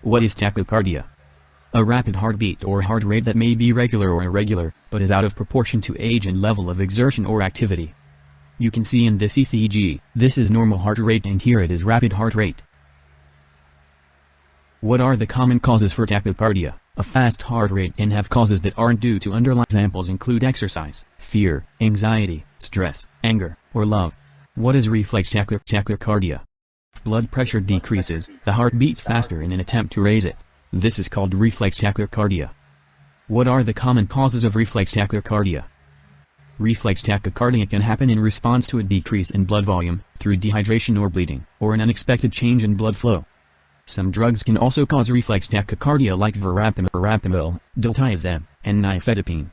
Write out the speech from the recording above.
What is tachycardia? A rapid heartbeat or heart rate that may be regular or irregular, but is out of proportion to age and level of exertion or activity. You can see in this ECG, this is normal heart rate and here it is rapid heart rate. What are the common causes for tachycardia? A fast heart rate can have causes that aren't due to underlying. Examples include exercise, fear, anxiety, stress, anger, or love. What is reflex tachycardia? If blood pressure decreases, the heart beats faster in an attempt to raise it. This is called reflex tachycardia. What are the common causes of reflex tachycardia? Reflex tachycardia can happen in response to a decrease in blood volume, through dehydration or bleeding, or an unexpected change in blood flow. Some drugs can also cause reflex tachycardia like verapamil, diltiazem, and nifedipine.